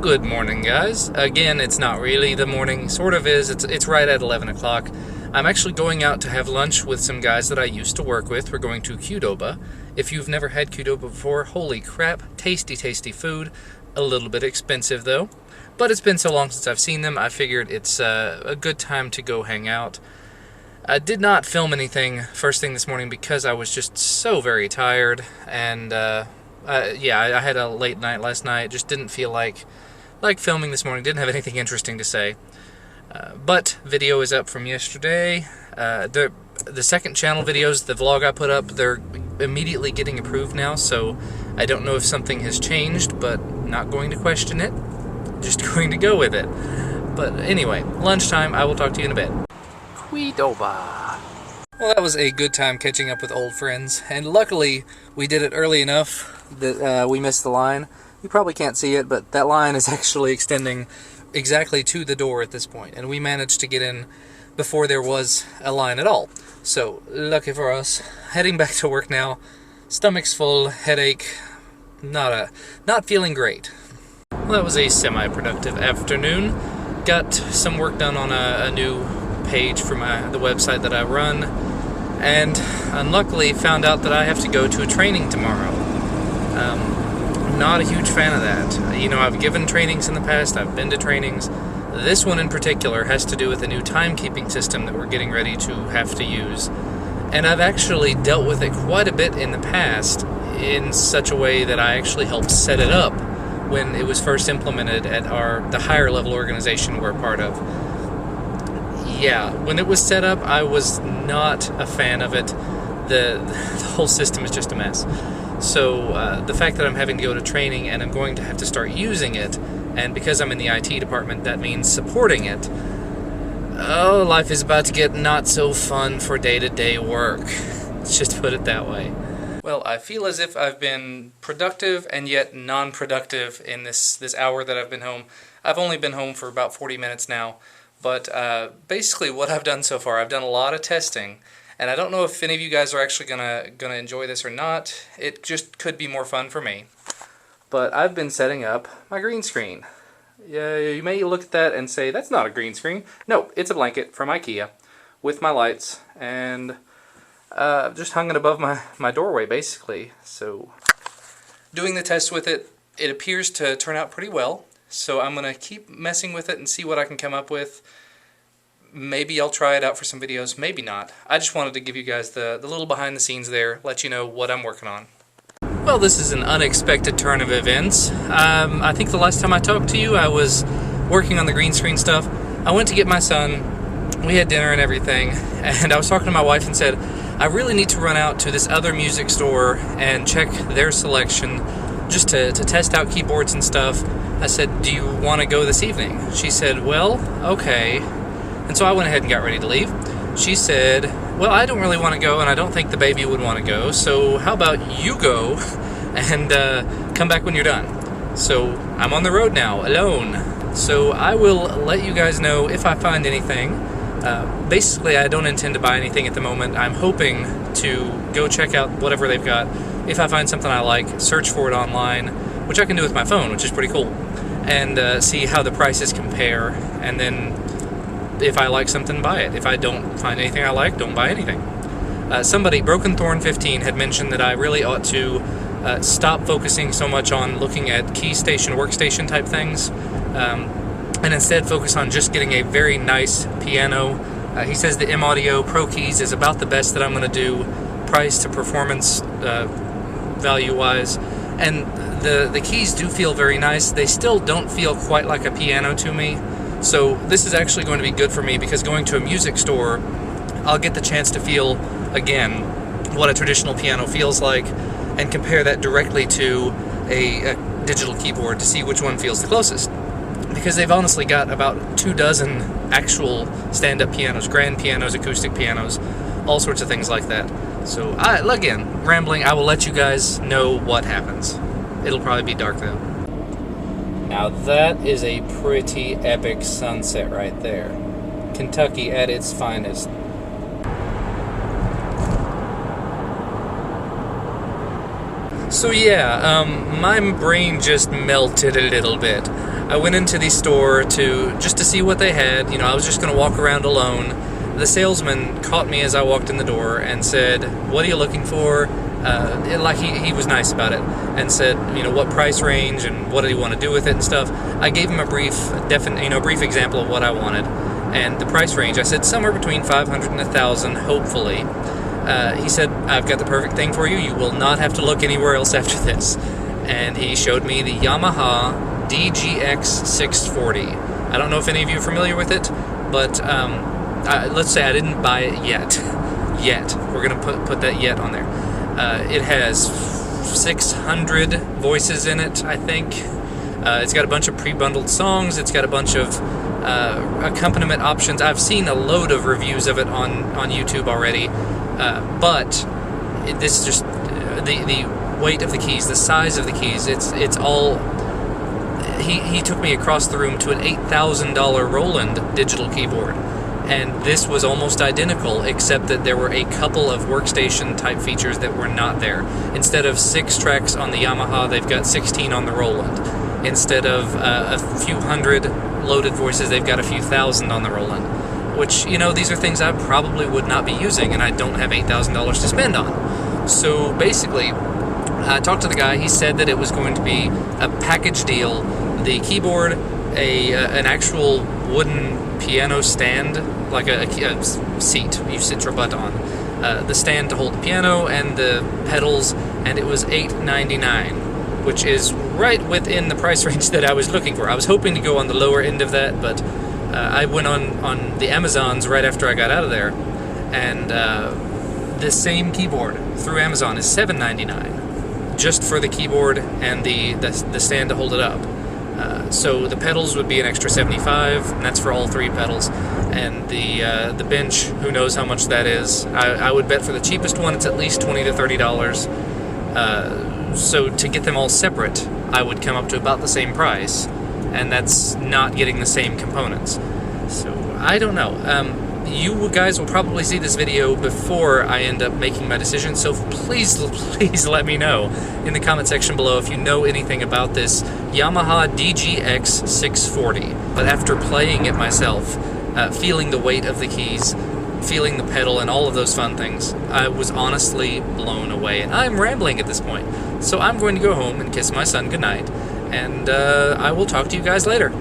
Good morning, guys. Again, it's not really the morning, sort of is. It's right at 11 o'clock. I'm actually going out to have lunch with some guys that I used to work with. We're going to Qdoba. If you've never had Qdoba before, holy crap, tasty, tasty food. A little bit expensive, though. But it's been so long since I've seen them, I figured it's a good time to go hang out. I did not film anything first thing this morning because I was just so very tired, and I had a late night last night. Just didn't feel like filming this morning. Didn't have anything interesting to say. But video is up from yesterday. The second channel videos, the vlog I put up, they're immediately getting approved now, so I don't know if something has changed, but not going to question it. Just going to go with it. But anyway, lunchtime, I will talk to you in a bit. Qdoba. Well, that was a good time catching up with old friends, and luckily we did it early enough that we missed the line. You probably can't see it, but that line is actually extending exactly to the door at this point, and we managed to get in before there was a line at all. So, lucky for us. Heading back to work now. Stomach's full, headache, not feeling great. Well, that was a semi-productive afternoon. Got some work done on a new page for the website that I run, and unluckily found out that I have to go to a training tomorrow. Not a huge fan of that. You know, I've given trainings in the past, I've been to trainings. This one in particular has to do with a new timekeeping system that we're getting ready to have to use. And I've actually dealt with it quite a bit in the past in such a way that I actually helped set it up when it was first implemented at the higher level organization we're a part of. Yeah, when it was set up, I was not a fan of it. The whole system is just a mess. So the fact that I'm having to go to training and I'm going to have to start using it, and because I'm in the IT department, that means supporting it. Oh, life is about to get not so fun for day-to-day work. Let's just put it that way. Well, I feel as if I've been productive and yet non-productive in this hour that I've been home. I've only been home for about 40 minutes now, but basically what I've done so far, I've done a lot of testing. And I don't know if any of you guys are actually gonna enjoy this or not. It just could be more fun for me. But I've been setting up my green screen. Yeah, you may look at that and say, that's not a green screen. No, it's a blanket from IKEA with my lights, and just hung it above my doorway, basically. So, doing the test with it, it appears to turn out pretty well. So I'm gonna keep messing with it and see what I can come up with. Maybe I'll try it out for some videos, maybe not. I just wanted to give you guys the little behind the scenes there, let you know what I'm working on. Well, this is an unexpected turn of events. I think the last time I talked to you, I was working on the green screen stuff. I went to get my son, we had dinner and everything, and I was talking to my wife and said, I really need to run out to this other music store and check their selection just to test out keyboards and stuff. I said, do you want to go this evening? She said, well, okay. And so I went ahead and got ready to leave. She said, well, I don't really want to go, and I don't think the baby would want to go, so how about you go and come back when you're done? So I'm on the road now, alone. So I will let you guys know if I find anything. Basically, I don't intend to buy anything at the moment. I'm hoping to go check out whatever they've got. If I find something I like, search for it online, which I can do with my phone, which is pretty cool, and see how the prices compare, and then if I like something, buy it. If I don't find anything I like, don't buy anything. Somebody, Broken Thorn 15, had mentioned that I really ought to stop focusing so much on looking at key station, workstation type things, and instead focus on just getting a very nice piano. He says the M-Audio Pro Keys is about the best that I'm going to do, price to performance value-wise. And the keys do feel very nice. They still don't feel quite like a piano to me. So this is actually going to be good for me because going to a music store, I'll get the chance to feel, again, what a traditional piano feels like and compare that directly to a digital keyboard to see which one feels the closest. Because they've honestly got about 24 actual stand-up pianos, grand pianos, acoustic pianos, all sorts of things like that. So, again, rambling, I will let you guys know what happens. It'll probably be dark though. Now that is a pretty epic sunset right there. Kentucky at its finest. So yeah, my brain just melted a little bit. I went into the store just to see what they had. You know, I was just going to walk around alone. The salesman caught me as I walked in the door and said, "What are you looking for?" Like he was nice about it, and said, you know, what price range and what did he want to do with it and stuff. I gave him a brief example of what I wanted, and the price range. I said somewhere between $500 and $1,000, hopefully. He said, "I've got the perfect thing for you. You will not have to look anywhere else after this." And he showed me the Yamaha DGX 640. I don't know if any of you are familiar with it, but let's say I didn't buy it yet. We're gonna put that yet on there. It has 600 voices in it, I think. It's got a bunch of pre-bundled songs. It's got a bunch of accompaniment options. I've seen a load of reviews of it on YouTube already, but this is just the weight of the keys, the size of the keys. It's all. He took me across the room to an $8,000 Roland digital keyboard. And this was almost identical, except that there were a couple of workstation type features that were not there. Instead of 6 tracks on the Yamaha, they've got 16 on the Roland. Instead of a few hundred loaded voices, they've got a few thousand on the Roland. Which, you know, these are things I probably would not be using, and I don't have $8,000 to spend on. So basically, I talked to the guy. He said that it was going to be a package deal. The keyboard, an actual wooden piano stand, like a seat you sit your butt on, the stand to hold the piano, and the pedals, and it was $899, which is right within the price range that I was looking for. I was hoping to go on the lower end of that, but I went on the Amazons right after I got out of there, and the same keyboard through Amazon is $799, just for the keyboard and the stand to hold it up. So the pedals would be an extra $75, and that's for all 3 pedals. And the bench, who knows how much that is. I would bet for the cheapest one, it's at least $20 to $30. So to get them all separate, I would come up to about the same price, and that's not getting the same components. So I don't know. You guys will probably see this video before I end up making my decision, so please let me know in the comment section below if you know anything about this Yamaha DGX 640. But after playing it myself, feeling the weight of the keys, feeling the pedal, and all of those fun things, I was honestly blown away. And I'm rambling at this point, so I'm going to go home and kiss my son goodnight, and I will talk to you guys later.